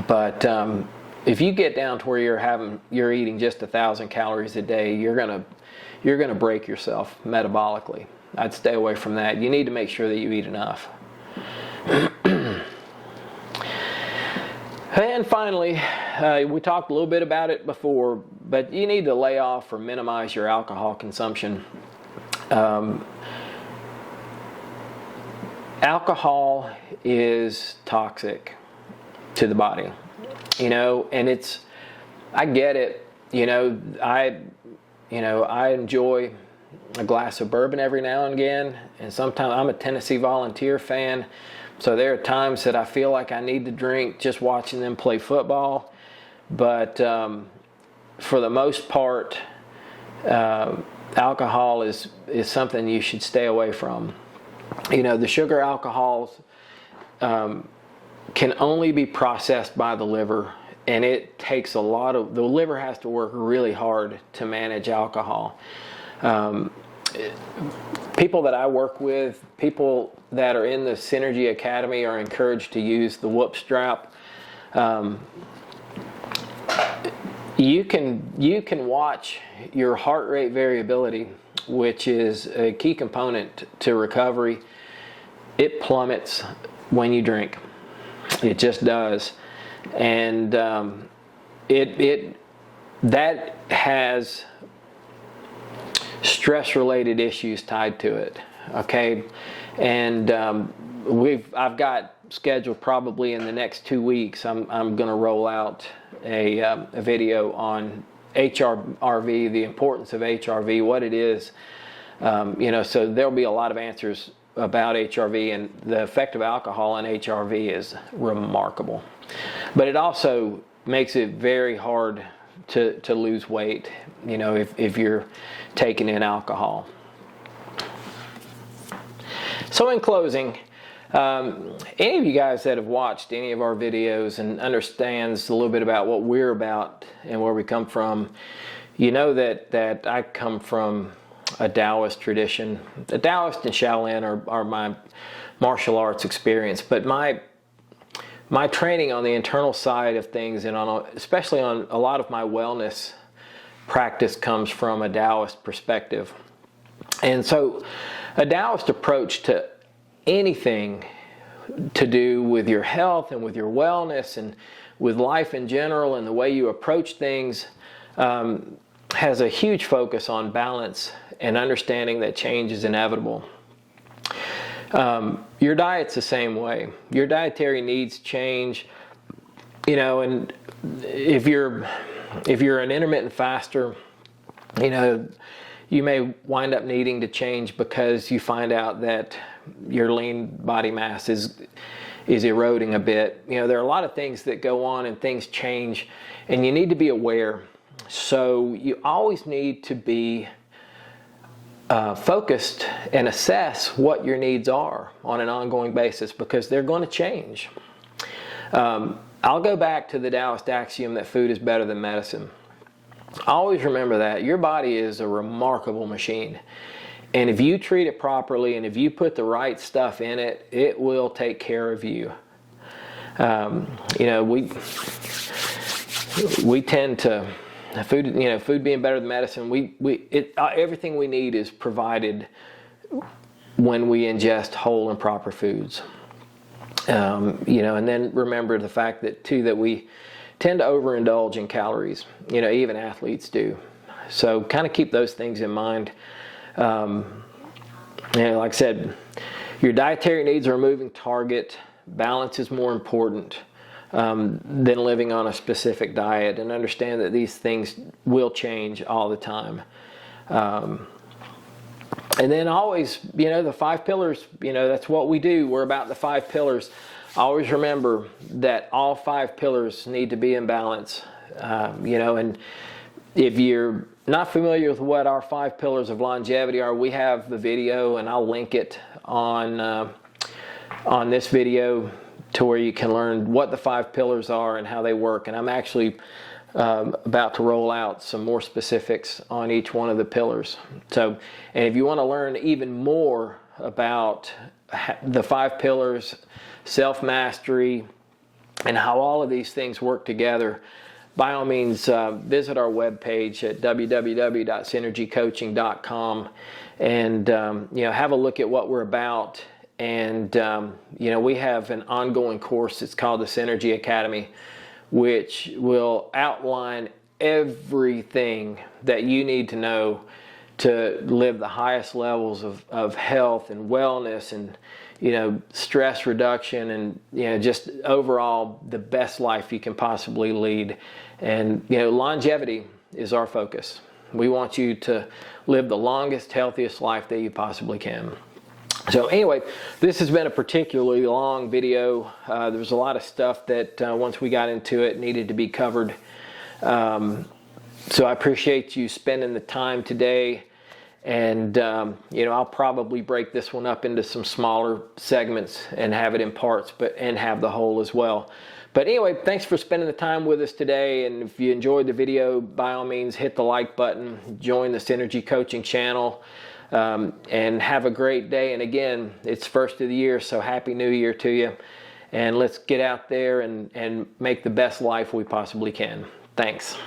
But if you get down to where you're eating just 1,000 calories a day, you're gonna break yourself metabolically. I'd stay away from that. You need to make sure that you eat enough. And finally, we talked a little bit about it before, but you need to lay off or minimize your alcohol consumption. Alcohol is toxic to the body, and I get it. I enjoy a glass of bourbon every now and again, and sometimes I'm a Tennessee Volunteer fan, so there are times that I feel like I need to drink just watching them play football. But for the most part, alcohol is something you should stay away from. The sugar alcohols can only be processed by the liver, and it takes the liver has to work really hard to manage alcohol. People that I work with, people that are in the Synergy Academy, are encouraged to use the whoop strap. You can watch your heart rate variability, which is a key component to recovery. It plummets when you drink. It just does, and that has stress-related issues tied to it. Okay, and I've got scheduled probably in the next 2 weeks. I'm going to roll out a video on HRV, the importance of HRV, what it is. So there'll be a lot of answers about HRV, and the effect of alcohol on HRV is remarkable. But it also makes it very hard to lose weight, if you're taking in alcohol. So in closing, any of you guys that have watched any of our videos and understands a little bit about what we're about and where we come from, that I come from a Daoist tradition. The Daoist and Shaolin are my martial arts experience, but my training on the internal side of things, and especially on a lot of my wellness practice, comes from a Daoist perspective. And so a Daoist approach to anything to do with your health and with your wellness and with life in general and the way you approach things has a huge focus on balance and understanding that change is inevitable. Your diet's the same way. Your dietary needs change, and if you're an intermittent faster, you may wind up needing to change because you find out that your lean body mass is eroding a bit. There are a lot of things that go on and things change, and you need to be aware. So you always need to be focused and assess what your needs are on an ongoing basis, because they're going to change. I'll go back to the Daoist axiom that food is better than medicine. Always remember that. Your body is a remarkable machine. And if you treat it properly and if you put the right stuff in it, it will take care of you. We tend to, food being better than medicine, everything we need is provided when we ingest whole and proper foods. And then remember the fact that we tend to overindulge in calories. Even athletes do. So kind of keep those things in mind. Like I said, your dietary needs are a moving target. Balance is more important than living on a specific diet, and understand that these things will change all the time. And then always, the 5 pillars, that's what we do. We're about the 5 pillars. Always remember that all 5 pillars need to be in balance. And if you're not familiar with what our 5 pillars of longevity are, we have the video, and I'll link it on this video to where you can learn what the 5 pillars are and how they work. And I'm actually about to roll out some more specifics on each one of the pillars. So, and if you want to learn even more about the 5 pillars, self-mastery, and how all of these things work together, by all means, visit our webpage at www.synergycoaching.com and have a look at what we're about. And we have an ongoing course. It's called the Synergy Academy, which will outline everything that you need to know to live the highest levels of health and wellness and stress reduction and just overall the best life you can possibly lead. And longevity is our focus. We want you to live the longest, healthiest life that you possibly can. So anyway, this has been a particularly long video. There was a lot of stuff that once we got into it needed to be covered. So I appreciate you spending the time today. And, I'll probably break this one up into some smaller segments and have it in parts, and have the whole as well. But anyway, thanks for spending the time with us today. And if you enjoyed the video, by all means, hit the like button, join the Synergy Coaching channel, and have a great day. And again, it's first of the year, so Happy New Year to you. And let's get out there and make the best life we possibly can. Thanks.